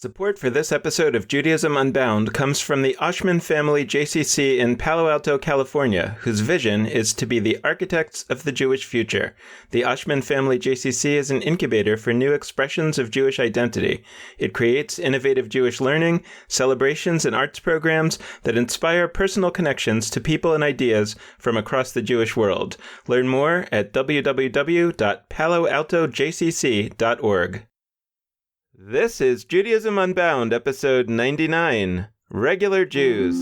Support for this episode of Judaism Unbound comes from the Oshman family JCC in Palo Alto, California, whose vision is to be the architects of the Jewish future. The Oshman family JCC is an incubator for new expressions of Jewish identity. It creates innovative Jewish learning, celebrations, and arts programs that inspire personal connections to people and ideas from across the Jewish world. Learn more at www.paloaltojcc.org. This is Judaism Unbound, episode 99, Regular Jews.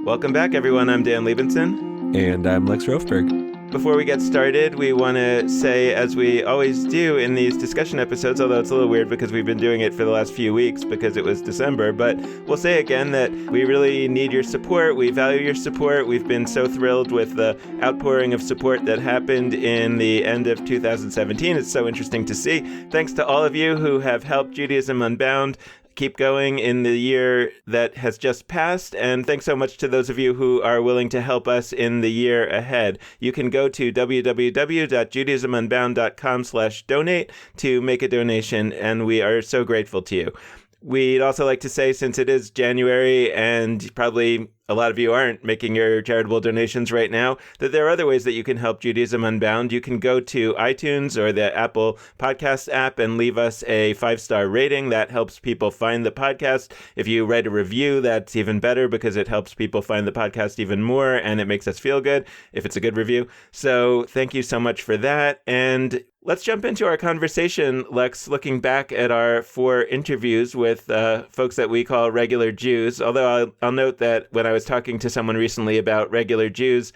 Welcome back, everyone. I'm Dan Liebenson. And I'm Lex Rofberg. Before we get started, we want to say, as we always do in these discussion episodes, although it's a little weird because we've been doing it for the last few weeks because it was December, but we'll say again that we really need your support. We value your support. We've been so thrilled with the outpouring of support that happened in the end of 2017. It's so interesting to see. Thanks to all of you who have helped Judaism Unbound keep going in the year that has just passed, and thanks so much to those of you who are willing to help us in the year ahead. You can go to www.judaismunbound.com/donate to make a donation, and we are so grateful to you. We'd also like to say, since it is January and probably a lot of you aren't making your charitable donations right now, that there are other ways that you can help Judaism Unbound. You can go to iTunes or the Apple Podcast app and leave us a 5-star rating. That helps people find the podcast. If you write a review, that's even better because it helps people find the podcast even more and it makes us feel good if it's a good review. So thank you so much for that. And let's jump into our conversation, Lex, looking back at our 4 interviews with folks that we call regular Jews. Although I'll note that when I was talking to someone recently about regular Jews,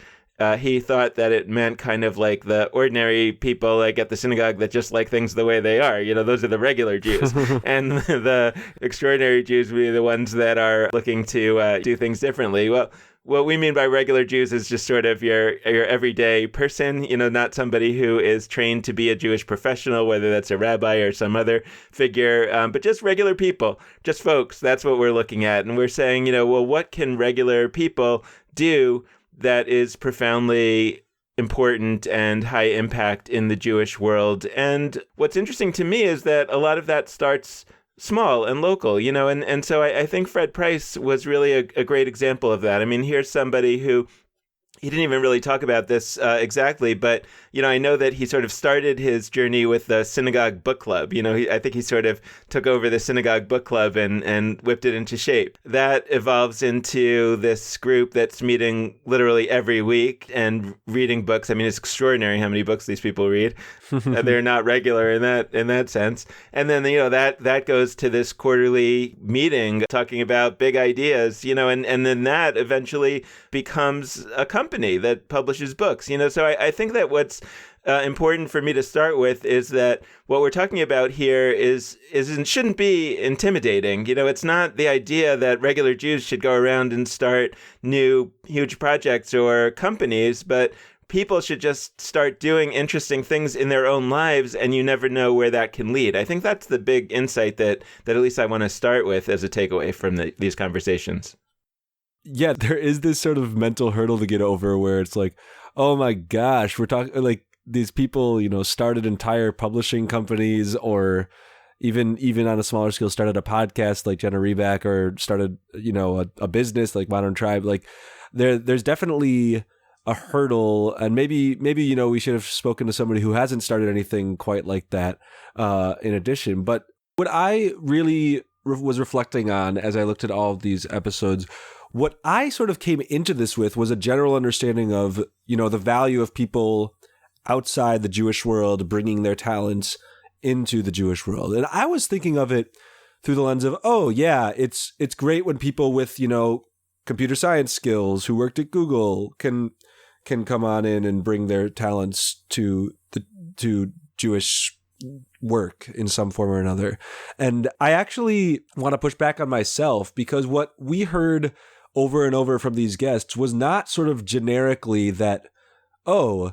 he thought that it meant kind of like the ordinary people like at the synagogue that just like things the way they are. You know, those are the regular Jews. And the extraordinary Jews would be the ones that are looking to do things differently. Well, what we mean by regular Jews is just sort of your everyday person, you know, not somebody who is trained to be a Jewish professional, whether that's a rabbi or some other figure, but just regular people, just folks. That's what we're looking at. And we're saying, you know, well, what can regular people do that is profoundly important and high impact in the Jewish world? And what's interesting to me is that a lot of that starts small and local, you know, and so I think Fred Price was really a great example of that. I mean, here's somebody who, he didn't even really talk about this exactly, but, you know, I know that he sort of started his journey with the synagogue book club. You know, I think he sort of took over the synagogue book club and whipped it into shape. That evolves into this group that's meeting literally every week and reading books. I mean, it's extraordinary how many books these people read. They're not regular in that sense. And then, you know, that goes to this quarterly meeting talking about big ideas, you know, and then that eventually becomes a company that publishes books, you know. So I think that what's important for me to start with is that what we're talking about here is shouldn't be intimidating. You know, it's not the idea that regular Jews should go around and start new huge projects or companies, but people should just start doing interesting things in their own lives, and you never know where that can lead. I think that's the big insight that at least I want to start with as a takeaway from these conversations. Yeah, there is this sort of mental hurdle to get over where it's like, oh my gosh, we're talking like these people, you know, started entire publishing companies, or even on a smaller scale, started a podcast like Jenna Reback, or started, you know, a business like Modern Tribe. Like there's definitely a hurdle, and maybe, you know, we should have spoken to somebody who hasn't started anything quite like that in addition. But what I really was reflecting on as I looked at all of these episodes, what I sort of came into this with was a general understanding of, you know, the value of people outside the Jewish world bringing their talents into the Jewish world. And I was thinking of it through the lens of, oh yeah, it's great when people with, you know, computer science skills who worked at Google can come on in and bring their talents to Jewish work in some form or another. And I actually want to push back on myself, because what we heard over and over from these guests was not sort of generically that, oh,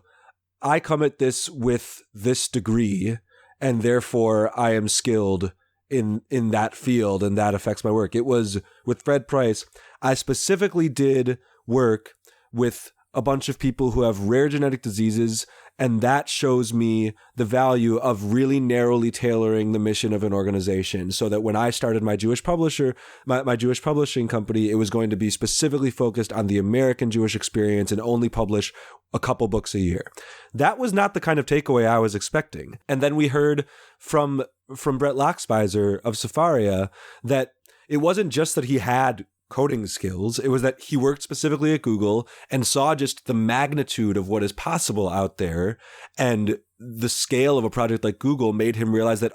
I come at this with this degree and therefore I am skilled in that field and that affects my work. It was with Fred Price, I specifically did work with a bunch of people who have rare genetic diseases, and that shows me the value of really narrowly tailoring the mission of an organization, so that when I started my Jewish publisher, my Jewish publishing company, it was going to be specifically focused on the American Jewish experience and only publish a couple books a year. That was not the kind of takeaway I was expecting. And then we heard from Brett Lockspizer of Safaria that it wasn't just that he had coding skills. It was that he worked specifically at Google and saw just the magnitude of what is possible out there. And the scale of a project like Google made him realize that,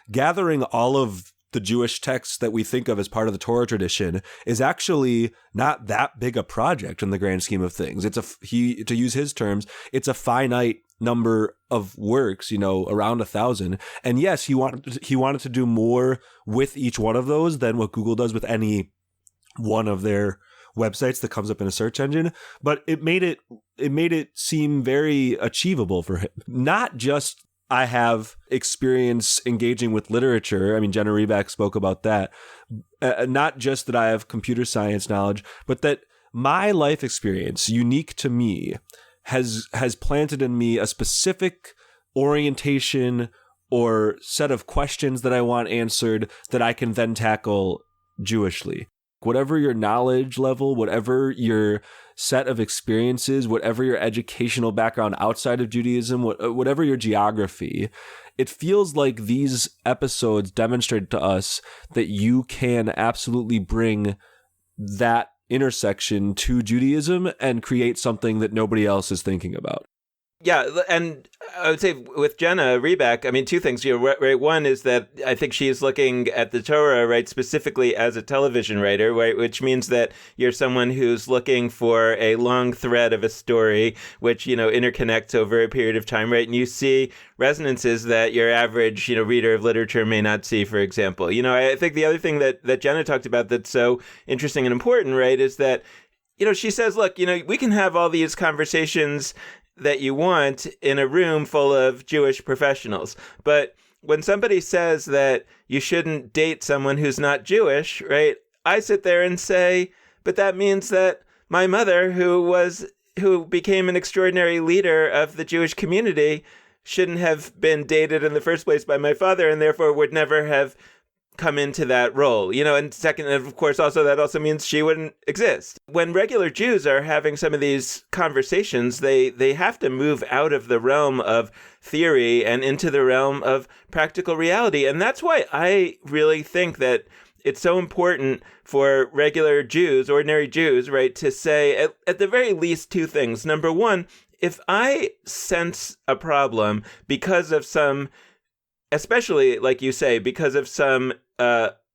gathering all of the Jewish texts that we think of as part of the Torah tradition is actually not that big a project in the grand scheme of things. To use his terms, it's a finite number of works, around 1,000. And yes, he wanted to do more with each one of those than what Google does with any one of their websites that comes up in a search engine, but it made it seem very achievable for him. Not just I have experience engaging with literature. I mean, Jenna Reback spoke about that. Not just that I have computer science knowledge, but that my life experience, unique to me, has planted in me a specific orientation or set of questions that I want answered that I can then tackle Jewishly. Whatever your knowledge level, whatever your set of experiences, whatever your educational background outside of Judaism, whatever your geography, it feels like these episodes demonstrate to us that you can absolutely bring that intersection to Judaism and create something that nobody else is thinking about. Yeah, and I would say with Jenna Reback, I mean, two things. Right, one is that I think she's looking at the Torah, right, specifically as a television writer, right, which means that you're someone who's looking for a long thread of a story, which, interconnects over a period of time, right, and you see resonances that your average, reader of literature may not see, for example. I think the other thing that Jenna talked about that's so interesting and important, right, is that, she says, look, we can have all these conversations that you want in a room full of Jewish professionals. But when somebody says that you shouldn't date someone who's not Jewish, right, I sit there and say, but that means that my mother, who became an extraordinary leader of the Jewish community, shouldn't have been dated in the first place by my father, and therefore would never have come into that role, and second, of course, also that also means she wouldn't exist. When regular Jews are having some of these conversations, they have to move out of the realm of theory and into the realm of practical reality. And that's why I really think that it's so important for regular Jews, ordinary Jews, right, to say at the very least two things. Number one, if I sense a problem because of some, especially, like you say, because of some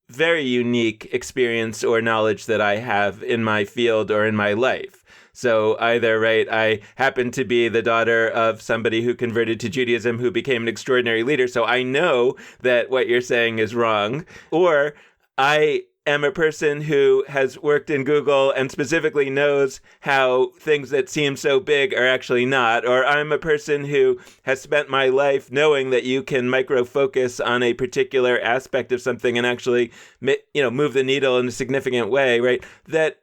very unique experience or knowledge that I have in my field or in my life. So either, right, I happen to be the daughter of somebody who converted to Judaism who became an extraordinary leader, so I know that what you're saying is wrong, or I am a person who has worked in Google and specifically knows how things that seem so big are actually not, or I'm a person who has spent my life knowing that you can micro-focus on a particular aspect of something and actually, move the needle in a significant way, right? That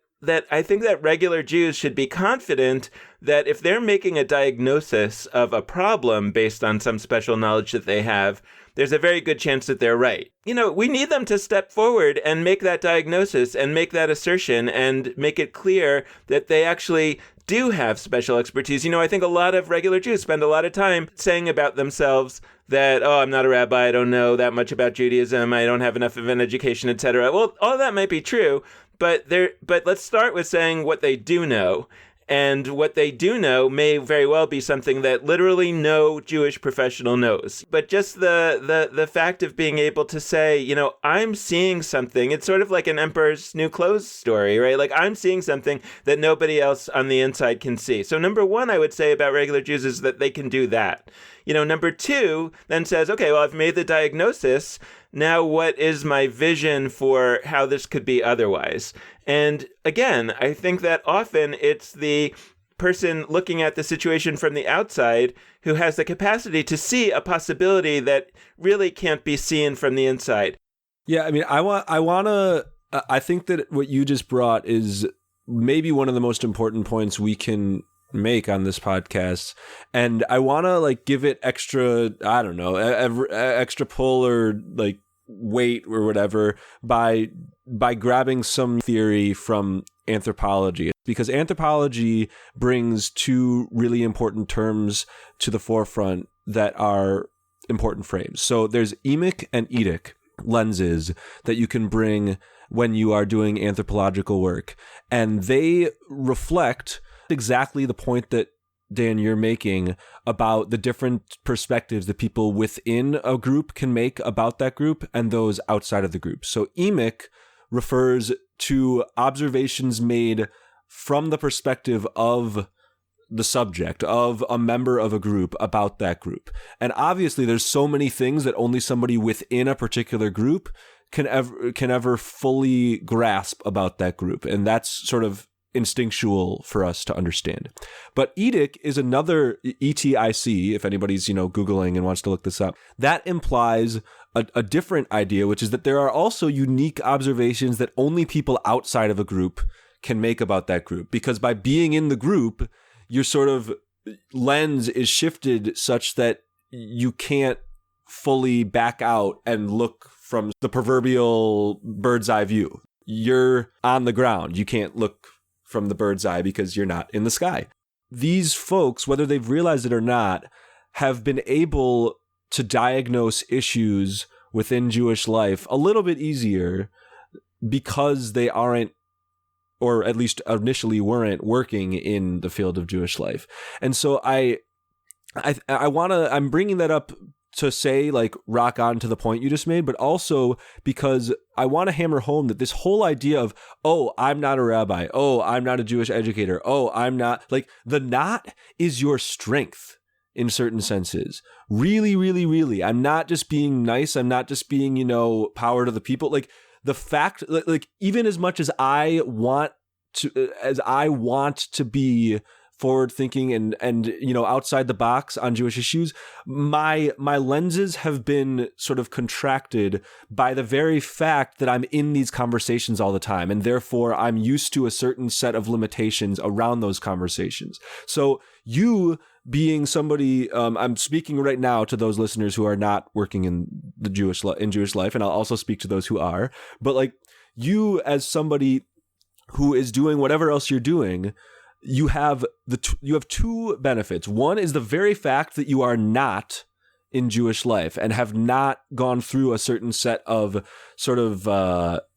I think that regular Jews should be confident that if they're making a diagnosis of a problem based on some special knowledge that they have, there's a very good chance that they're right. We need them to step forward and make that diagnosis and make that assertion and make it clear that they actually do have special expertise. I think a lot of regular Jews spend a lot of time saying about themselves that, I'm not a rabbi, I don't know that much about Judaism, I don't have enough of an education, etc. Well, all that might be true, but let's start with saying what they do know. And what they do know may very well be something that literally no Jewish professional knows. But just the fact of being able to say, I'm seeing something, it's sort of like an Emperor's New Clothes story, right? Like I'm seeing something that nobody else on the inside can see. So number one, I would say about regular Jews is that they can do that. Number two then says, okay, well, I've made the diagnosis. Now, what is my vision for how this could be otherwise? And again, I think that often it's the person looking at the situation from the outside who has the capacity to see a possibility that really can't be seen from the inside. Yeah, I mean, I think that what you just brought is maybe one of the most important points we can make on this podcast, and I want to like give it extra, I don't know, extra pull or like weight or whatever by grabbing some theory from anthropology, because anthropology brings two really important terms to the forefront that are important frames. So there's emic and etic lenses that you can bring when you are doing anthropological work, and they reflect exactly the point that, Dan, you're making about the different perspectives that people within a group can make about that group and those outside of the group. So emic refers to observations made from the perspective of the subject, of a member of a group about that group. And obviously there's so many things that only somebody within a particular group can ever fully grasp about that group. And that's sort of instinctual for us to understand. But etic is another, ETIC, if anybody's, Googling and wants to look this up, that implies a different idea, which is that there are also unique observations that only people outside of a group can make about that group. Because by being in the group, your sort of lens is shifted such that you can't fully back out and look from the proverbial bird's eye view. You're on the ground. You can't look from the bird's eye because you're not in the sky. These folks, whether they've realized it or not, have been able to diagnose issues within Jewish life a little bit easier because they aren't, or at least initially weren't, working in the field of Jewish life. And so I'm bringing that up to say, like, rock on to the point you just made, but also because I want to hammer home that this whole idea of, oh, I'm not a rabbi, oh, I'm not a Jewish educator, oh, I'm not, like, the not is your strength in certain senses. Really, really, really. I'm not just being nice. I'm not just being, power to the people. Like, the fact, like, even as much as I want to be forward thinking and outside the box on Jewish issues, my lenses have been sort of contracted by the very fact that I'm in these conversations all the time, and therefore I'm used to a certain set of limitations around those conversations. So you being somebody, I'm speaking right now to those listeners who are not working in the Jewish life, and I'll also speak to those who are, but like you as somebody who is doing whatever else you're doing, you have two benefits. One is the very fact that you are not in Jewish life and have not gone through a certain set of sort of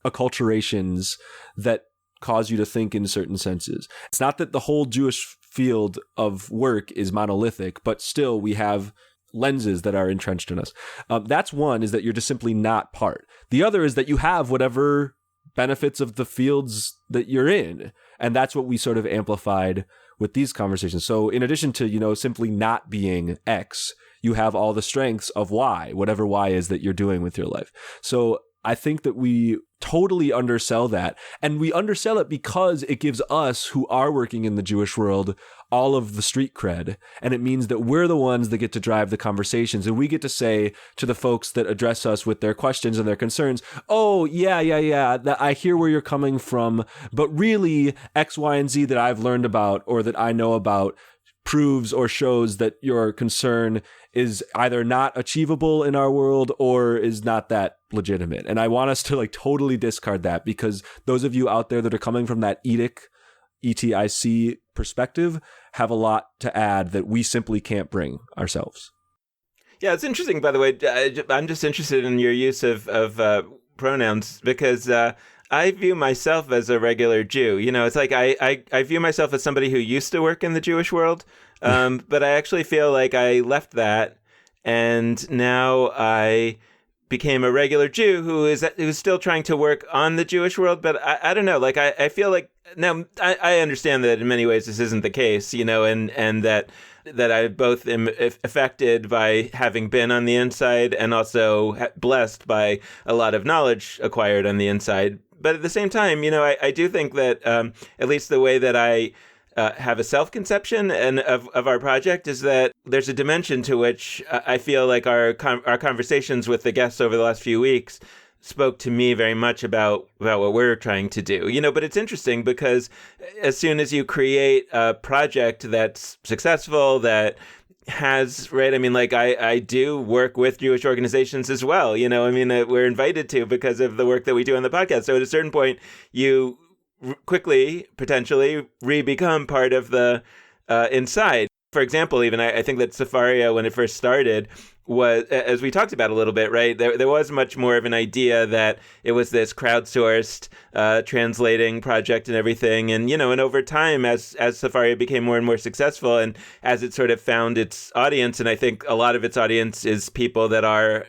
acculturations that cause you to think in certain senses. It's not that the whole Jewish field of work is monolithic, but still we have lenses that are entrenched in us. That's one, is that you're just simply not part. The other is that you have whatever benefits of the fields that you're in. And that's what we sort of amplified with these conversations. So in addition to, simply not being X, you have all the strengths of Y, whatever Y is that you're doing with your life. So I think that we totally undersell that. And we undersell it because it gives us who are working in the Jewish world all of the street cred. And it means that we're the ones that get to drive the conversations. And we get to say to the folks that address us with their questions and their concerns, oh, yeah, I hear where you're coming from. But really, X, Y, and Z that I've learned about or that I know about proves or shows that your concern is either not achievable in our world or is not that legitimate. And I want us to like totally discard that, because those of you out there that are coming from that ETIC perspective have a lot to add that we simply can't bring ourselves. Yeah, it's interesting, by the way. I'm just interested in your use of pronouns because I view myself as a regular Jew. It's like I view myself as somebody who used to work in the Jewish world, but I actually feel like I left that, and now I became a regular Jew who's still trying to work on the Jewish world. But I don't know. Like I feel like now I understand that in many ways this isn't the case, and that I both am affected by having been on the inside and also blessed by a lot of knowledge acquired on the inside. But at the same time, I do think that at least the way that I have a self-conception and of our project is that there's a dimension to which I feel like our conversations with the guests over the last few weeks, spoke to me very much about what we're trying to do. But it's interesting because as soon as you create a project that's successful, that has, right, I mean, like I do work with Jewish organizations as well, we're invited to because of the work that we do on the podcast. So at a certain point, you quickly, potentially, become part of the inside. For example, even I think that Sefaria, when it first started, was, as we talked about a little bit, right, there was much more of an idea that it was this crowdsourced translating project and everything. And, and over time, as Sefaria became more and more successful and as it sort of found its audience, and I think a lot of its audience is people that are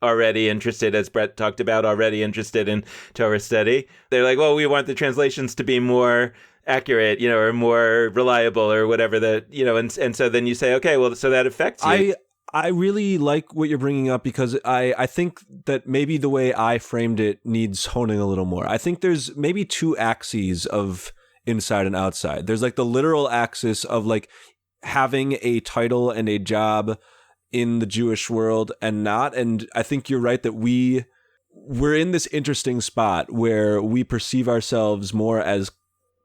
already interested, as Brett talked about, already interested in Torah study. They're like, well, we want the translations to be more accurate, or more reliable or whatever and so then you say, okay, well, so that affects you. I really like what you're bringing up because I think that maybe the way I framed it needs honing a little more. I think there's maybe two axes of inside and outside. There's like the literal axis of like having a title and a job in the Jewish world and not. And I think you're right that we're in this interesting spot where we perceive ourselves more as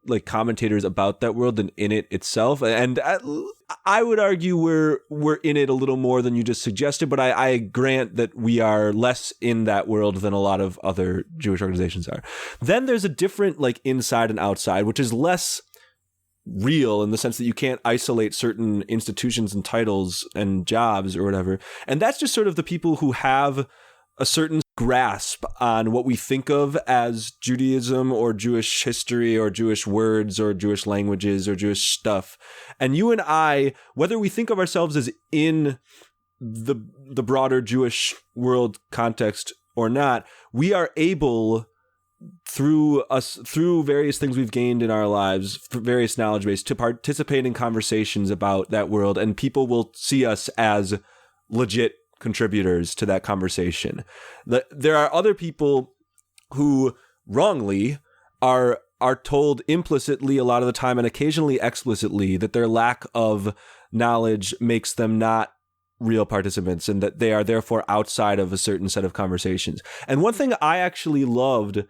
like commentators about that world than in it itself. And I would argue we're in it a little more than you just suggested, but I grant that we are less in that world than a lot of other Jewish organizations are. Then there's a different like inside and outside, which is less real in the sense that you can't isolate certain institutions and titles and jobs or whatever. And that's just sort of the people who have a certain grasp on what we think of as Judaism or Jewish history or Jewish words or Jewish languages or Jewish stuff. And you and I, whether we think of ourselves as in the broader Jewish world context or not, we are able through various things we've gained in our lives, various knowledge base, to participate in conversations about that world, and people will see us as legit contributors to that conversation. There are other people who wrongly are told implicitly a lot of the time and occasionally explicitly that their lack of knowledge makes them not real participants and that they are therefore outside of a certain set of conversations. And one thing I actually loved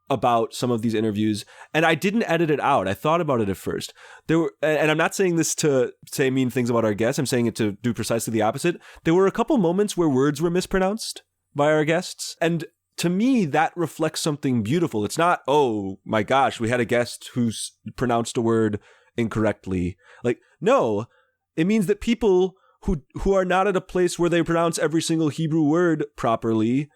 about some of these interviews, and I didn't edit it out. I thought about it at first. There were, and I'm not saying this to say mean things about our guests. I'm saying it to do precisely the opposite. There were a couple moments where words were mispronounced by our guests. And to me, that reflects something beautiful. It's not, oh my gosh, we had a guest who's pronounced a word incorrectly. Like, no, it means that people who are not at a place where they pronounce every single Hebrew word properly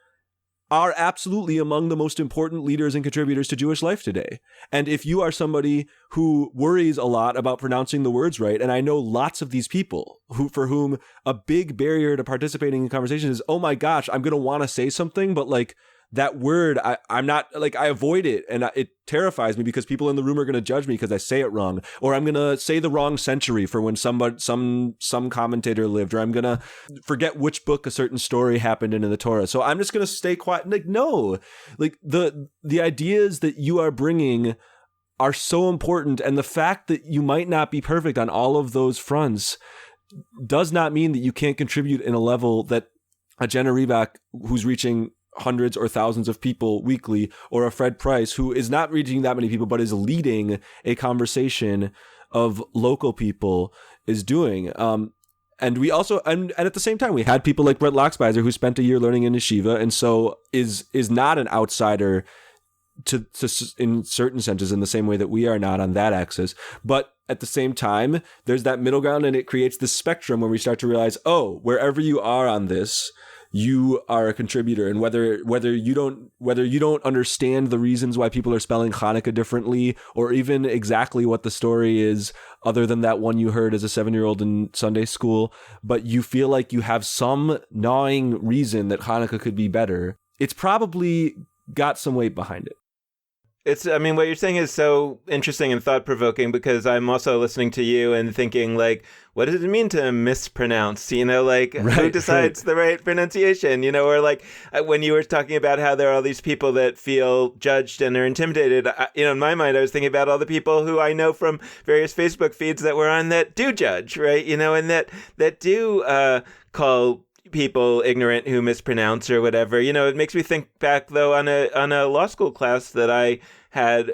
are absolutely among the most important leaders and contributors to Jewish life today. And if you are somebody who worries a lot about pronouncing the words right, and I know lots of these people for whom a big barrier to participating in conversations is, oh my gosh, I'm going to want to say something, but like that word, I'm not, like, I avoid it, and it terrifies me because people in the room are going to judge me because I say it wrong, or I'm going to say the wrong century for when some commentator lived, or I'm going to forget which book a certain story happened in the Torah. So I'm just going to stay quiet. Like, no, like the ideas that you are bringing are so important, and the fact that you might not be perfect on all of those fronts does not mean that you can't contribute in a level that a Jenna Reebok, who's reaching hundreds or thousands of people weekly, or a Fred Price who is not reaching that many people but is leading a conversation of local people, is doing. And we also, and at the same time, we had people like Brett Loxbizer who spent a year learning in yeshiva, and so is not an outsider to in certain senses, in the same way that we are not on that axis. But at the same time, there's that middle ground, and it creates this spectrum where we start to realize, oh, wherever you are on this, you are a contributor, and whether you don't understand the reasons why people are spelling Hanukkah differently, or even exactly what the story is, other than that one you heard as a 7-year-old in Sunday school, but you feel like you have some gnawing reason that Hanukkah could be better, it's probably got some weight behind it. I mean, what you're saying is so interesting and thought-provoking, because I'm also listening to you and thinking, like, what does it mean to mispronounce? Like, who decides the right pronunciation? Or like when you were talking about how there are all these people that feel judged and are intimidated, in my mind, I was thinking about all the people who I know from various Facebook feeds that we're on that do judge, right? And that do call people ignorant who mispronounce or whatever. It makes me think back though on a law school class that I had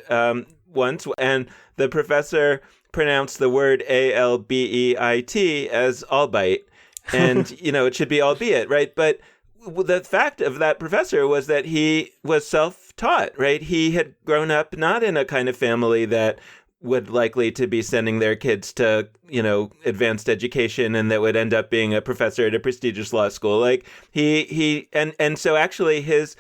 once, and the professor pronounced the word albeit as albeit, and it should be albeit, right? But the fact of that professor was that he was self-taught, right? He had grown up not in a kind of family that would likely to be sending their kids to, advanced education and that would end up being a professor at a prestigious law school. Like and so actually his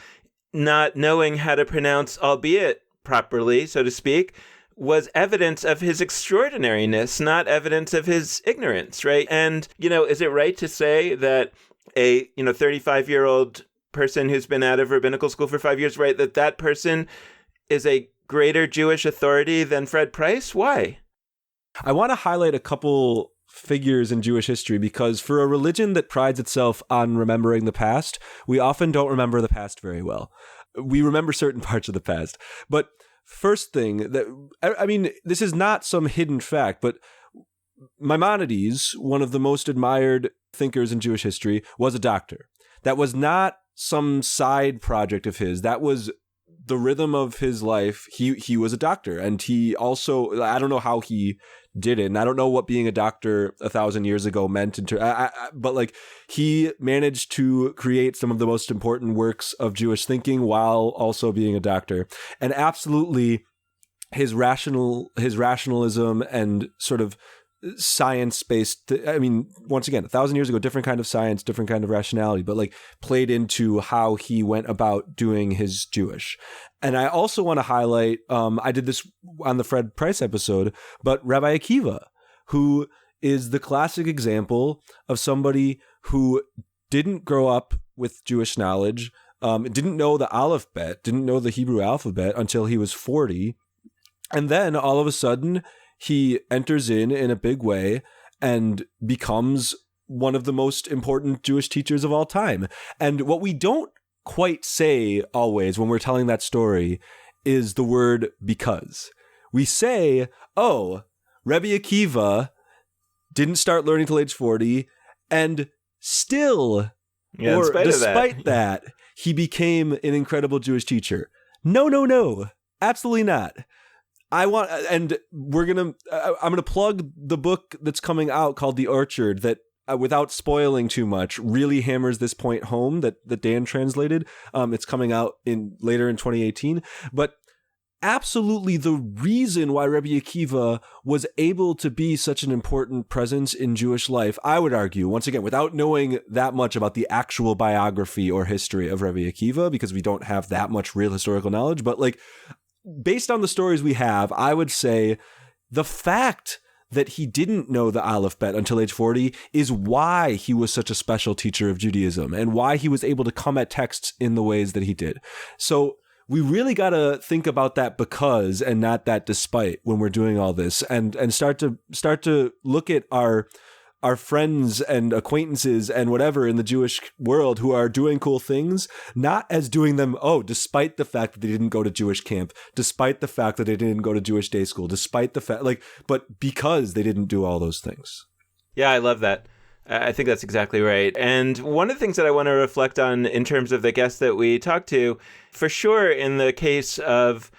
not knowing how to pronounce albeit properly, so to speak, was evidence of his extraordinariness, not evidence of his ignorance, right? And, is it right to say that a 35-year-old person who's been out of rabbinical school for 5 years, right, that person is a greater Jewish authority than Fred Price? Why? I want to highlight a couple figures in Jewish history because for a religion that prides itself on remembering the past, we often don't remember the past very well. We remember certain parts of the past. But first thing, this is not some hidden fact, but Maimonides, one of the most admired thinkers in Jewish history, was a doctor. That was not some side project of his. That was the rhythm of his life. He was a doctor, and he also, I don't know how he did it, and I don't know what being a doctor 1,000 years ago meant, but he managed to create some of the most important works of Jewish thinking while also being a doctor. And absolutely his rationalism and sort of science-based, once again, 1,000 years ago, different kind of science, different kind of rationality, but played into how he went about doing his Jewish. And I also want to highlight, I did this on the Fred Price episode, but Rabbi Akiva, who is the classic example of somebody who didn't grow up with Jewish knowledge, didn't know the alphabet, didn't know the Hebrew alphabet until he was 40. And then all of a sudden, he enters in a big way and becomes one of the most important Jewish teachers of all time. And what we don't quite say always when we're telling that story is the word because. We say, oh, Rebbe Akiva didn't start learning till age 40, and still, despite that, he became an incredible Jewish teacher. No, absolutely not. I'm gonna plug the book that's coming out called The Orchard that, without spoiling too much, really hammers this point home that Dan translated. It's coming out later in 2018. But absolutely the reason why Rebbe Akiva was able to be such an important presence in Jewish life, I would argue, once again, without knowing that much about the actual biography or history of Rebbe Akiva, because we don't have that much real historical knowledge, but based on the stories we have, I would say the fact that he didn't know the alphabet until age 40 is why he was such a special teacher of Judaism and why he was able to come at texts in the ways that he did. So we really got to think about that because and not that despite when we're doing all this, and start to look at our friends and acquaintances and whatever in the Jewish world who are doing cool things, not as doing them, despite the fact that they didn't go to Jewish camp, despite the fact that they didn't go to Jewish day school, despite the fact, but because they didn't do all those things. Yeah, I love that. I think that's exactly right. And one of the things that I want to reflect on in terms of the guests that we talked to, for sure in the case of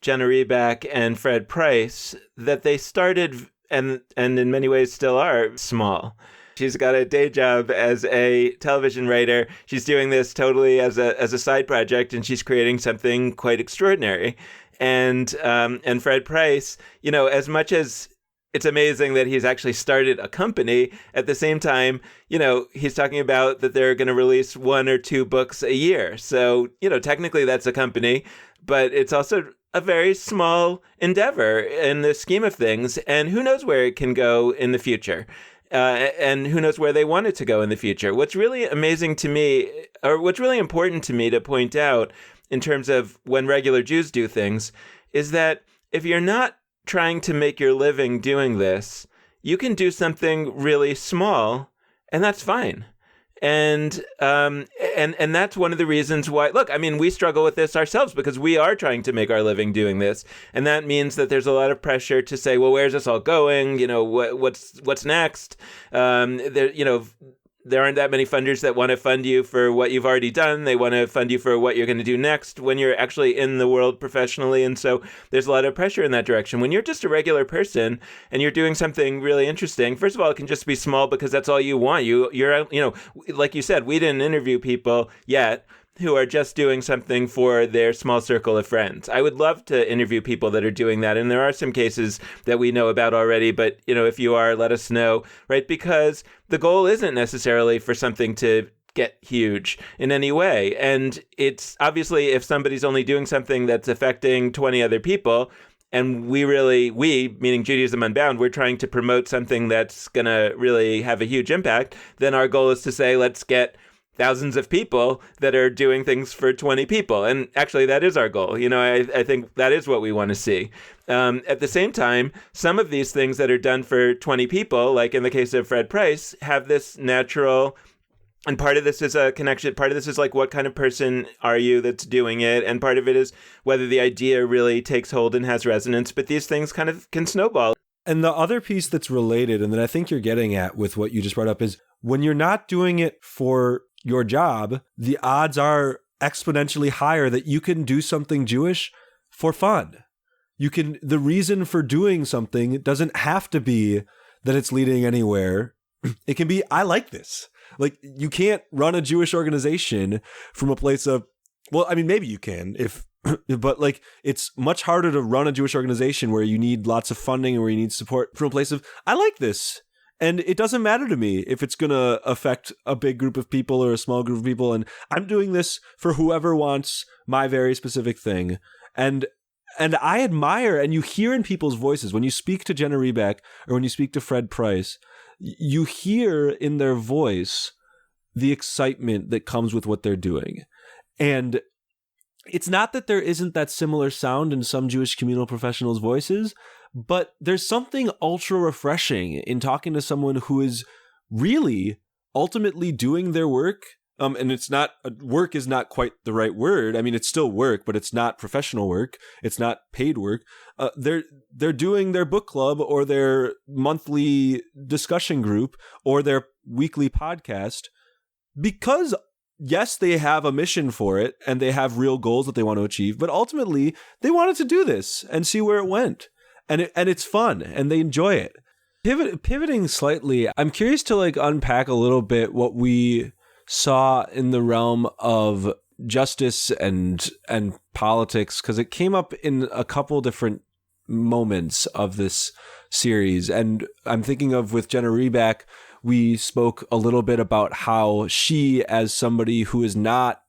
Jenna Reback and Fred Price, that they started and in many ways still are small. She's got a day job as a television writer. She's doing this totally as a side project, and she's creating something quite extraordinary. And Fred Price, as much as it's amazing that he's actually started a company, at the same time, he's talking about that they're going to release 1 or 2 books a year. So, technically that's a company, but it's also a very small endeavor in the scheme of things, and who knows where it can go in the future, and who knows where they want it to go in the future. What's really amazing to me, or what's really important to me to point out in terms of when regular Jews do things, is that if you're not trying to make your living doing this, you can do something really small, and that's fine. And that's one of the reasons why, look, we struggle with this ourselves because we are trying to make our living doing this. And that means that there's a lot of pressure to say, well, where's this all going? What's next? there aren't that many funders that want to fund you for what you've already done. They want to fund you for what you're going to do next when you're actually in the world professionally. And so there's a lot of pressure in that direction. When you're just a regular person and you're doing something really interesting, first of all, it can just be small because that's all you want. You're, like you said, we didn't interview people yet who are just doing something for their small circle of friends. I would love to interview people that are doing that. And there are some cases that we know about already, but if you are, let us know, right? Because the goal isn't necessarily for something to get huge in any way. And it's obviously if somebody's only doing something that's affecting 20 other people, and we, meaning Judaism Unbound, we're trying to promote something that's going to really have a huge impact, then our goal is to say, let's get thousands of people that are doing things for 20 people. And actually, that is our goal. I think that is what we want to see. At the same time, some of these things that are done for 20 people, like in the case of Fred Price, have this natural, and part of this is a connection. Part of this is like, what kind of person are you that's doing it? And part of it is whether the idea really takes hold and has resonance. But these things kind of can snowball. And the other piece that's related, and that I think you're getting at with what you just brought up, is when you're not doing it for your job, the odds are exponentially higher that you can do something Jewish for fun. The reason for doing something doesn't have to be that it's leading anywhere. It can be, I like this. Like, you can't run a Jewish organization from a place of, well, I mean, maybe you can but like, it's much harder to run a Jewish organization where you need lots of funding and where you need support from a place of, I like this. And it doesn't matter to me if it's going to affect a big group of people or a small group of people. And I'm doing this for whoever wants my very specific thing. And I admire, and you hear in people's voices, when you speak to Jenna Reback or when you speak to Fred Price, you hear in their voice the excitement that comes with what they're doing. And it's not that there isn't that similar sound in some Jewish communal professionals' voices, but there's something ultra refreshing in talking to someone who is really ultimately doing their work. And it's not, work is not quite the right word. I mean, it's still work, but it's not professional work. It's not paid work. They're doing their book club or their monthly discussion group or their weekly podcast because, yes, they have a mission for it and they have real goals that they want to achieve, but ultimately they wanted to do this and see where it went. And it's fun and they enjoy it. Pivoting slightly, I'm curious to unpack a little bit what we saw in the realm of justice and politics, because it came up in a couple different moments of this series. And I'm thinking of with Jenna Reback, we spoke a little bit about how she, as somebody who is not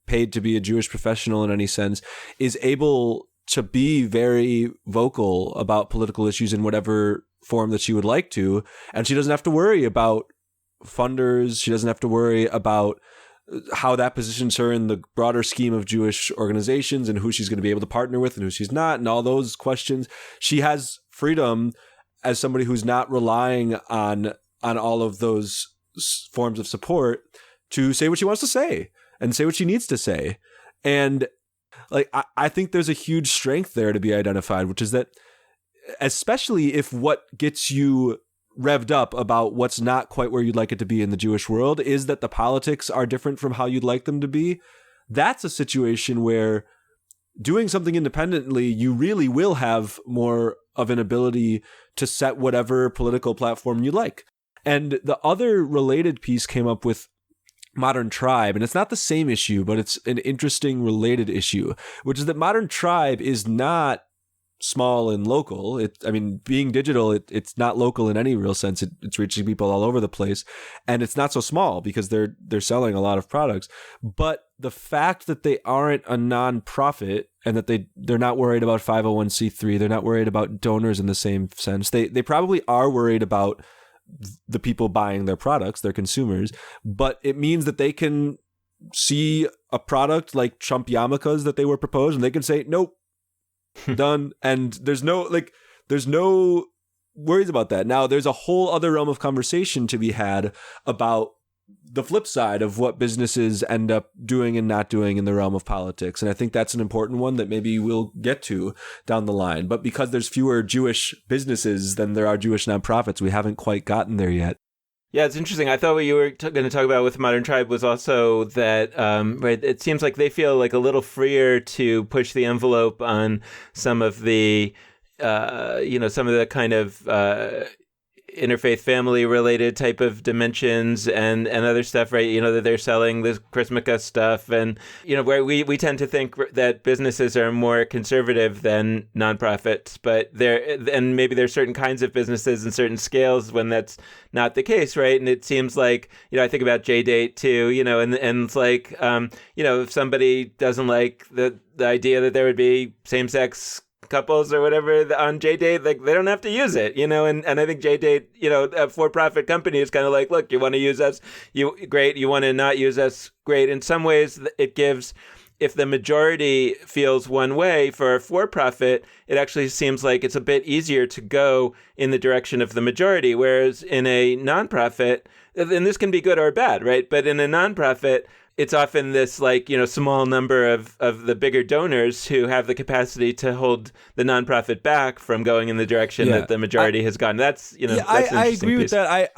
paid to be a Jewish professional in any sense, is able to be very vocal about political issues in whatever form that she would like to. And she doesn't have to worry about funders. She doesn't have to worry about how that positions her in the broader scheme of Jewish organizations and who she's going to be able to partner with and who she's not, and all those questions. She has freedom as somebody who's not relying on all of those forms of support to say what she wants to say and say what she needs to say. And I think there's a huge strength there to be identified, which is that especially if what gets you revved up about what's not quite where you'd like it to be in the Jewish world is that the politics are different from how you'd like them to be, that's a situation where doing something independently, you really will have more of an ability to set whatever political platform you like. And the other related piece came up with Modern Tribe, and it's not the same issue, but it's an interesting related issue, which is that Modern Tribe is not small and local. Being digital, it's not local in any real sense. It's reaching people all over the place, and it's not so small because they're selling a lot of products. But the fact that they aren't a nonprofit and that they're not worried about 501c3, they're not worried about donors in the same sense. They probably are worried about the people buying their products, their consumers, but it means that they can see a product like Trump yarmulkes that they were proposed and they can say, nope, done. And there's no worries about that. Now, there's a whole other realm of conversation to be had about the flip side of what businesses end up doing and not doing in the realm of politics. And I think that's an important one that maybe we'll get to down the line. But because there's fewer Jewish businesses than there are Jewish nonprofits, we haven't quite gotten there yet. Yeah, it's interesting. I thought what you were going to talk about with Modern Tribe was also that right, it seems like they feel like a little freer to push the envelope on some of the, some of the kind of interfaith family related type of dimensions and other stuff, right? That they're selling this Chrismica stuff. And, where we tend to think that businesses are more conservative than nonprofits, but and maybe there's certain kinds of businesses and certain scales when that's not the case, right? And it seems like, I think about JDate too, and it's like, if somebody doesn't like the idea that there would be same-sex couples or whatever on JDate, like they don't have to use it, and I think JDate, a for-profit company is kind of like, look, you want to use us, great, you want to not use us, great. In some ways it gives, if the majority feels one way for a for-profit, it actually seems like it's a bit easier to go in the direction of the majority, whereas in a nonprofit, and this can be good or bad, right? But in a nonprofit, it's often this small number of the bigger donors who have the capacity to hold the nonprofit back from going in the direction that the majority has gone. That's that's an I interesting agree piece. with that.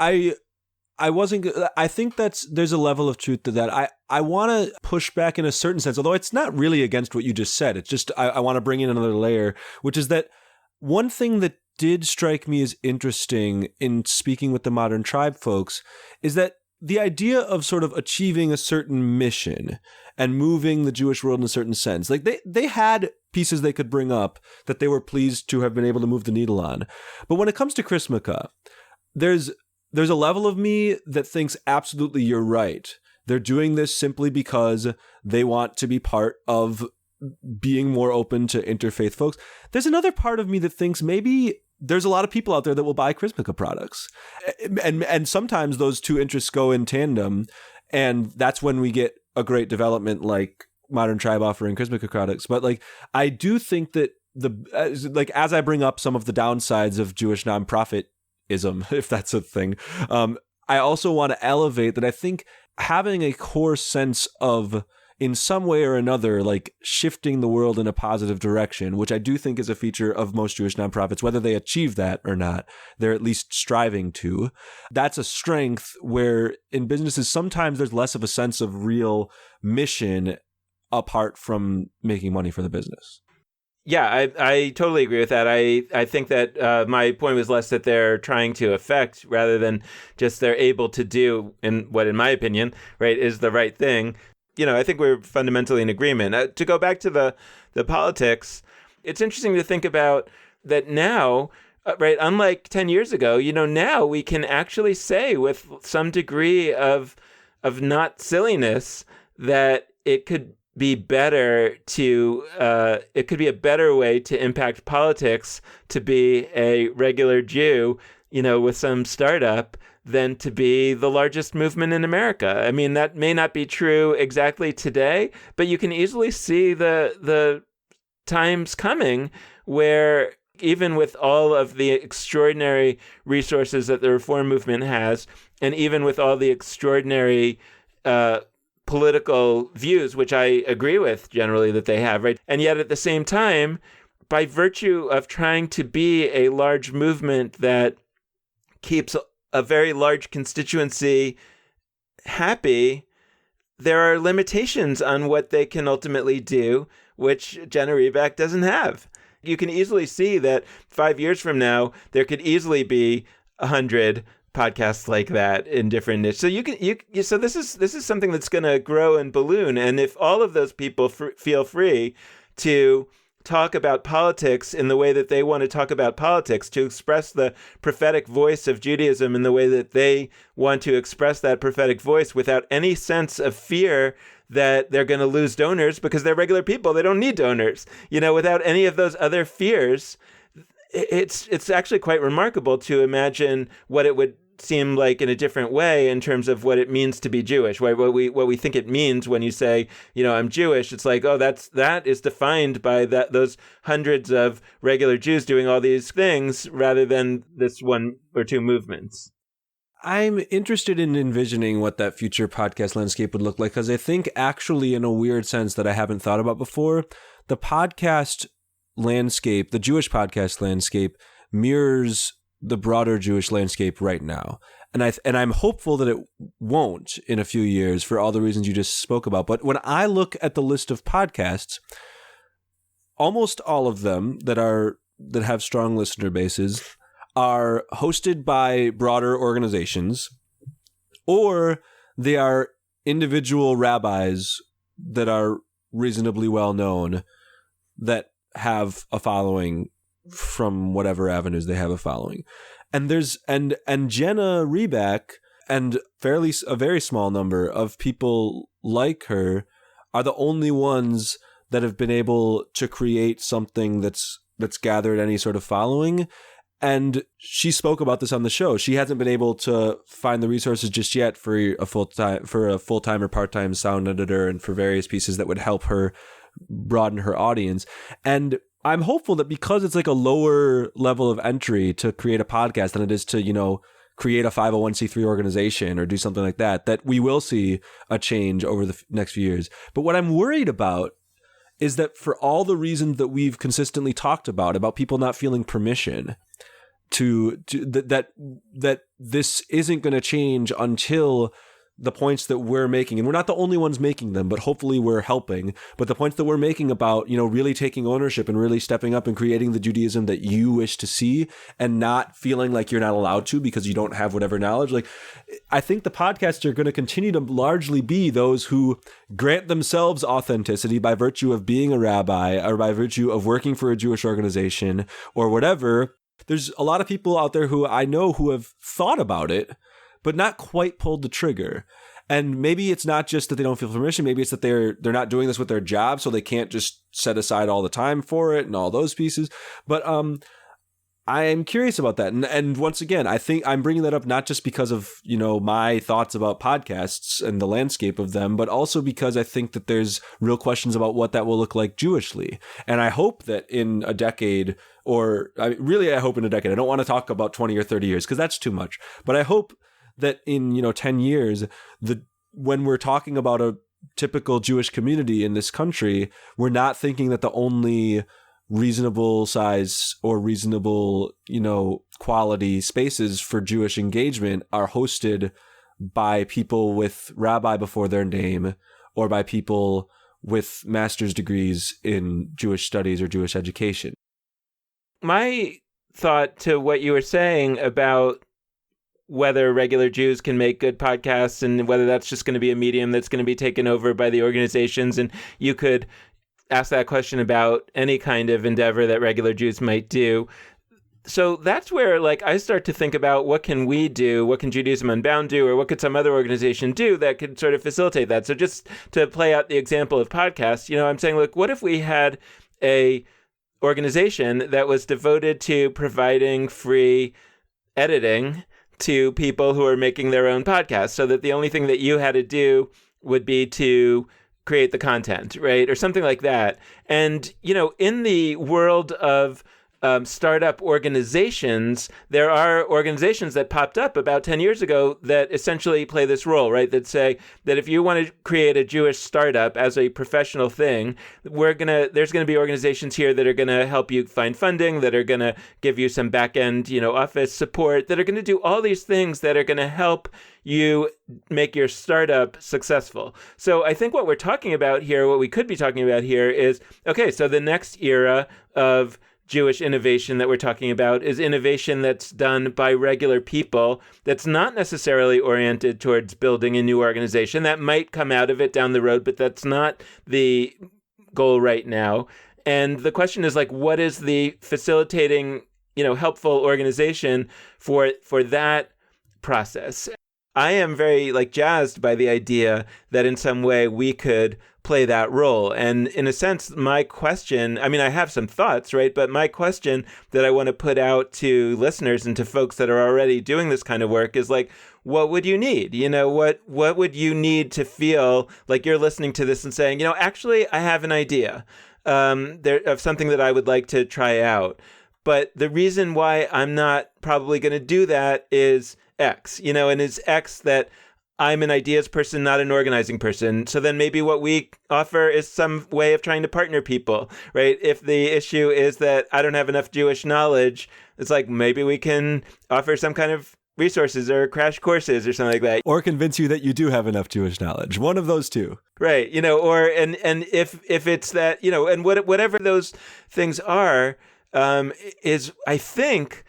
I wasn't. I think there's a level of truth to that. I want to push back in a certain sense, although it's not really against what you just said. It's just I want to bring in another layer, which is that one thing that did strike me as interesting in speaking with the Modern Tribe folks is that the idea of sort of achieving a certain mission and moving the Jewish world in a certain sense, like they had pieces they could bring up that they were pleased to have been able to move the needle on. But when it comes to Chrismica, there's a level of me that thinks absolutely you're right. They're doing this simply because they want to be part of being more open to interfaith folks. There's another part of me that thinks maybe there's a lot of people out there that will buy Chrismica products. And sometimes those two interests go in tandem. And that's when we get a great development like Modern Tribe offering Chrismica products. But like, I do think that as I bring up some of the downsides of Jewish nonprofitism, if that's a thing, I also want to elevate that I think having a core sense of, in some way or another, like shifting the world in a positive direction, which I do think is a feature of most Jewish nonprofits, whether they achieve that or not, they're at least striving to. That's a strength where in businesses, sometimes there's less of a sense of real mission apart from making money for the business. Yeah, I totally agree with that. I think that my point was less that they're trying to affect rather than just they're able to do in my opinion, right, is the right thing. I think we're fundamentally in agreement. To go back to the politics, it's interesting to think about that now, right? Unlike 10 years ago, now we can actually say with some degree of not silliness that it could be better it could be a better way to impact politics to be a regular Jew, with some startup than to be the largest movement in America. I mean, that may not be true exactly today, but you can easily see the times coming where even with all of the extraordinary resources that the reform movement has, and even with all the extraordinary political views, which I agree with generally that they have, right? And yet at the same time, by virtue of trying to be a large movement that keeps a very large constituency happy, there are limitations on what they can ultimately do, which Jenna Reback doesn't have. You can easily see that 5 years from now, there could easily be 100 podcasts like that in different niches. So so this is something that's going to grow and balloon. And if all of those people feel free to talk about politics in the way that they want to talk about politics, to express the prophetic voice of Judaism in the way that they want to express that prophetic voice without any sense of fear that they're going to lose donors because they're regular people, they don't need donors, without any of those other fears, it's actually quite remarkable to imagine what it would seem like in a different way in terms of what it means to be Jewish, right? What we think it means when you say, I'm Jewish. It's like, oh, that is defined by those hundreds of regular Jews doing all these things rather than this one or two movements. I'm interested in envisioning what that future podcast landscape would look like, because I think actually, in a weird sense that I haven't thought about before, the podcast landscape, the Jewish podcast landscape, mirrors the broader Jewish landscape right now. And I'm hopeful that it won't in a few years for all the reasons you just spoke about. But when I look at the list of podcasts, almost all of them that have strong listener bases are hosted by broader organizations, or they are individual rabbis that are reasonably well known that have a following from whatever avenues they have a following. And Jenna Reback and a very small number of people like her are the only ones that have been able to create something that's gathered any sort of following. And she spoke about this on the show. She hasn't been able to find the resources just yet for a full-time or part-time sound editor and for various pieces that would help her broaden her audience. And I'm hopeful that because it's like a lower level of entry to create a podcast than it is to, create a 501c3 organization or do something like that, that we will see a change over the next few years. But what I'm worried about is that for all the reasons that we've consistently talked about people not feeling permission that this isn't going to change until the points that we're making, and we're not the only ones making them, but hopefully we're helping. But the points that we're making about, really taking ownership and really stepping up and creating the Judaism that you wish to see and not feeling like you're not allowed to because you don't have whatever knowledge. Like, I think the podcasts are going to continue to largely be those who grant themselves authenticity by virtue of being a rabbi or by virtue of working for a Jewish organization or whatever. There's a lot of people out there who I know who have thought about it, but not quite pulled the trigger. And maybe it's not just that they don't feel permission. Maybe it's that they're not doing this with their job, so they can't just set aside all the time for it and all those pieces. But I am curious about that. And once again, I think I'm bringing that up not just because of, my thoughts about podcasts and the landscape of them, but also because I think that there's real questions about what that will look like Jewishly. And I hope that in a decade, I hope in a decade, I don't want to talk about 20 or 30 years because that's too much. But I hope that in 10 years, when we're talking about a typical Jewish community in this country, we're not thinking that the only reasonable size or reasonable quality spaces for Jewish engagement are hosted by people with rabbi before their name or by people with master's degrees in Jewish studies or Jewish education. My thought to what you were saying about whether regular Jews can make good podcasts and whether that's just going to be a medium that's going to be taken over by the organizations. And you could ask that question about any kind of endeavor that regular Jews might do. So that's where I start to think about what can we do, what can Judaism Unbound do, or what could some other organization do that could sort of facilitate that. So just to play out the example of podcasts, I'm saying, look, what if we had a organization that was devoted to providing free editing to people who are making their own podcasts, so that the only thing that you had to do would be to create the content, right? Or something like that. And, in the world of startup organizations, there are organizations that popped up about 10 years ago that essentially play this role, right? That say that if you want to create a Jewish startup as a professional thing, there's going to be organizations here that are going to help you find funding, that are going to give you some back-end, office support, that are going to do all these things that are going to help you make your startup successful. So I think what we're talking about here, what we could be talking about here is, okay, so the next era of Jewish innovation that we're talking about is innovation that's done by regular people, that's not necessarily oriented towards building a new organization. That might come out of it down the road, but that's not the goal right now. And the question is what is the facilitating, helpful organization for that process? I am very jazzed by the idea that in some way we could play that role. And in a sense, my question, I have some thoughts, right? But my question that I want to put out to listeners and to folks that are already doing this kind of work is what would you need? What would you need to feel like you're listening to this and saying, actually, I have an idea of something that I would like to try out. But the reason why I'm not probably going to do that is X, and it's X that I'm an ideas person, not an organizing person. So then maybe what we offer is some way of trying to partner people, right? If the issue is that I don't have enough Jewish knowledge, it's like maybe we can offer some kind of resources or crash courses or something like that. Or convince you that you do have enough Jewish knowledge. One of those two. Right. Or and if it's that, and whatever those things are, is, I think,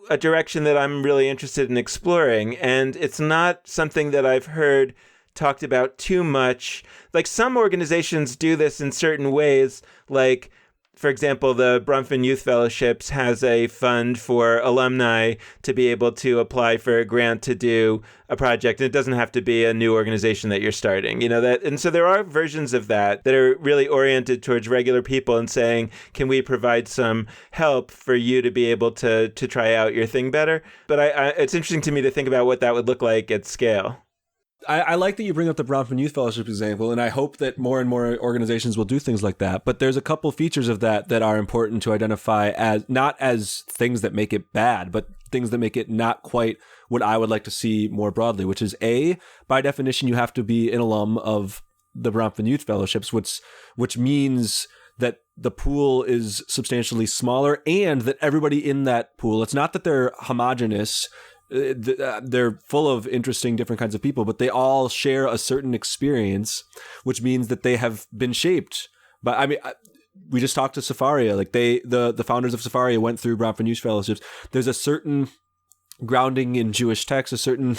a direction that I'm really interested in exploring. And it's not something that I've heard talked about too much. Like, some organizations do this in certain ways. Like, for example, the Bronfman Youth Fellowships has a fund for alumni to be able to apply for a grant to do a project. And it doesn't have to be a new organization that you're starting, and so there are versions of that are really oriented towards regular people and saying, can we provide some help for you to be able to try out your thing better? But it's interesting to me to think about what that would look like at scale. I like that you bring up the Bronfman Youth Fellowship example, and I hope that more and more organizations will do things like that. But there's a couple features of that are important to identify as not as things that make it bad, but things that make it not quite what I would like to see more broadly, which is by definition, you have to be an alum of the Bronfman Youth Fellowships, which means that the pool is substantially smaller and that everybody in that pool, it's not that they're homogenous, they're full of interesting different kinds of people, but they all share a certain experience, which means that they have been shaped by, we just talked to Safaria, like the founders of Safaria went through Bronfman Youth Fellowships. There's a certain grounding in Jewish text, a certain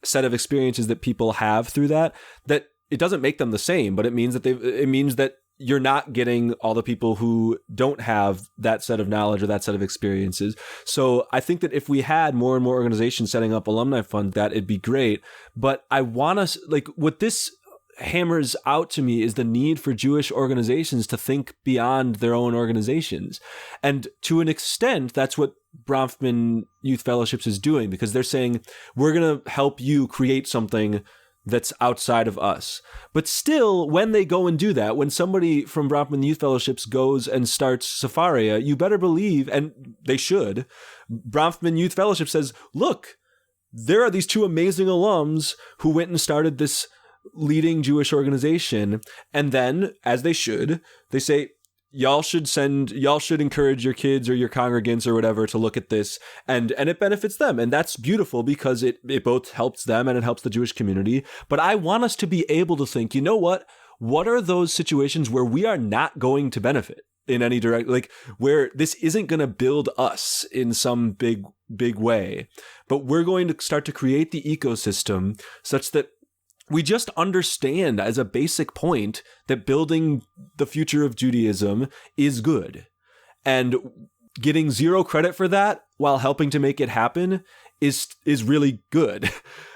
set of experiences that people have through that it doesn't make them the same, but it means that you're not getting all the people who don't have that set of knowledge or that set of experiences. So I think that if we had more and more organizations setting up alumni funds, that it'd be great. But I want us, like, what this hammers out to me is the need for Jewish organizations to think beyond their own organizations. And to an extent, that's what Bronfman Youth Fellowships is doing, because they're saying, we're going to help you create something that's outside of us. But still, when they go and do that, when somebody from Bronfman Youth Fellowships goes and starts Safaria, you better believe, and they should, Bronfman Youth Fellowship says, look, there are these two amazing alums who went and started this leading Jewish organization. And then, as they should, they say, y'all should encourage your kids or your congregants or whatever to look at this, and it benefits them. And that's beautiful because it both helps them and it helps the Jewish community. But I want us to be able to think, you know what are those situations where we are not going to benefit in any direct, like where this isn't going to build us in some big way, but we're going to start to create the ecosystem such that we just understand as a basic point that building the future of Judaism is good, and getting zero credit for that while helping to make it happen is really good.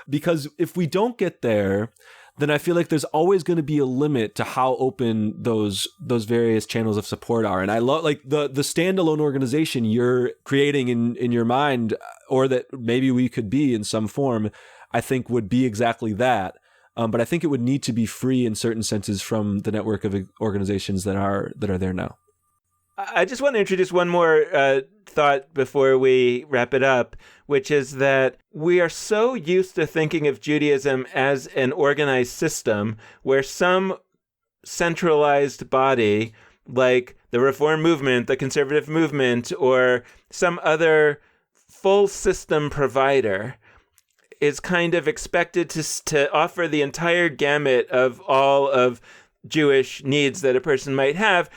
Because if we don't get there, then I feel like there's always going to be a limit to how open those various channels of support are. And I love, like, the standalone organization you're creating in your mind, or that maybe we could be in some form, I think would be exactly that. But I think it would need to be free in certain senses from the network of organizations that are there now. I just want to introduce one more thought before we wrap it up, which is that we are so used to thinking of Judaism as an organized system where some centralized body, like the Reform movement, the conservative movement, or some other full system provider, is kind of expected to offer the entire gamut of all of Jewish needs that a person might have.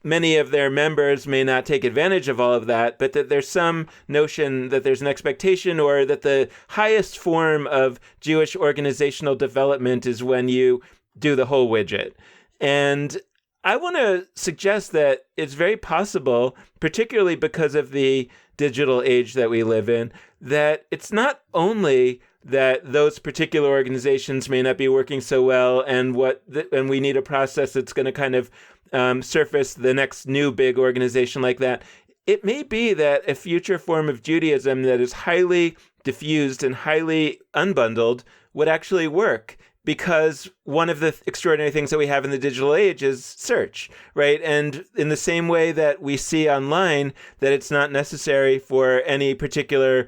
Many of their members may not take advantage of all of that, but that there's some notion that there's an expectation, or that the highest form of Jewish organizational development is when you do the whole widget. And I want to suggest that it's very possible, particularly because of the digital age that we live in, that it's not only that those particular organizations may not be working so well, and we need a process that's going to kind of surface the next new big organization like that. It may be that a future form of Judaism that is highly diffused and highly unbundled would actually work, because one of the extraordinary things that we have in the digital age is search, right? And in the same way that we see online that it's not necessary for any particular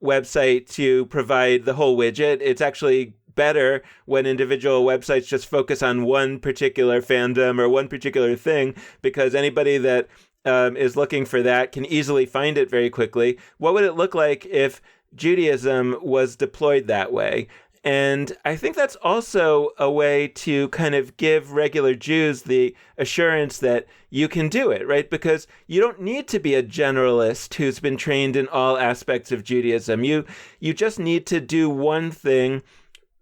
website to provide the whole widget, it's actually better when individual websites just focus on one particular fandom or one particular thing, because anybody that is looking for that can easily find it very quickly. What would it look like if Judaism was deployed that way? And I think that's also a way to kind of give regular Jews the assurance that you can do it, right? Because you don't need to be a generalist who's been trained in all aspects of Judaism. You just need to do one thing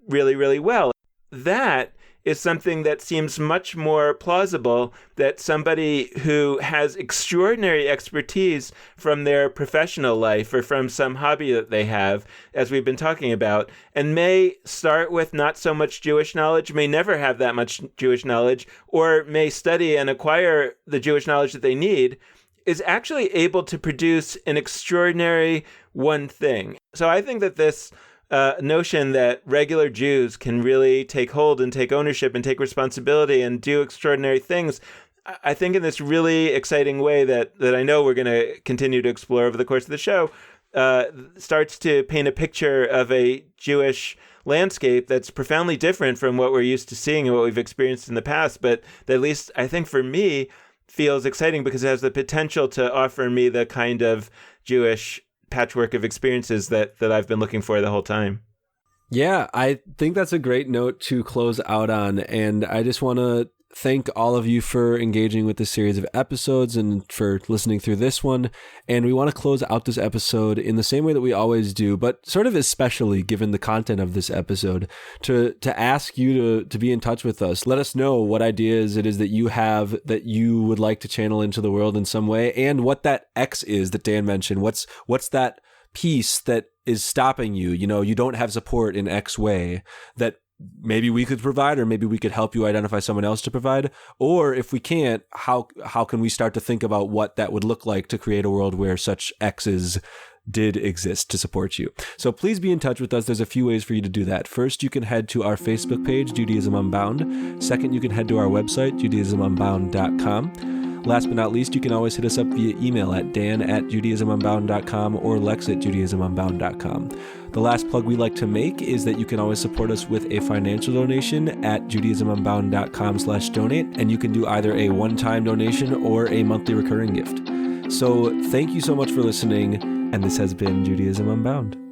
really, really well. That is something that seems much more plausible, that somebody who has extraordinary expertise from their professional life or from some hobby that they have, as we've been talking about, and may start with not so much Jewish knowledge, may never have that much Jewish knowledge, or may study and acquire the Jewish knowledge that they need, is actually able to produce an extraordinary one thing. So I think that this notion that regular Jews can really take hold and take ownership and take responsibility and do extraordinary things, I think in this really exciting way that I know we're going to continue to explore over the course of the show, starts to paint a picture of a Jewish landscape that's profoundly different from what we're used to seeing and what we've experienced in the past, but that, at least I think for me, feels exciting because it has the potential to offer me the kind of Jewish patchwork of experiences that I've been looking for the whole time. Yeah, I think that's a great note to close out on. And I just want to thank all of you for engaging with this series of episodes and for listening through this one. And we want to close out this episode in the same way that we always do, but sort of especially given the content of this episode, to ask you to be in touch with us. Let us know what ideas it is that you have that you would like to channel into the world in some way, and what that X is that Dan mentioned. What's that piece that is stopping you? You know, you don't have support in X way that maybe we could provide, or maybe we could help you identify someone else to provide. Or if we can't, how can we start to think about what that would look like to create a world where such X's did exist to support you? So please be in touch with us. There's a few ways for you to do that. First, you can head to our Facebook page, Judaism Unbound. Second, you can head to our website, judaismunbound.com. Last but not least, you can always hit us up via email at dan@judaismunbound.com or lex@judaismunbound.com. The last plug we like to make is that you can always support us with a financial donation at judaismunbound.com/donate, and you can do either a one-time donation or a monthly recurring gift. So thank you so much for listening, and this has been Judaism Unbound.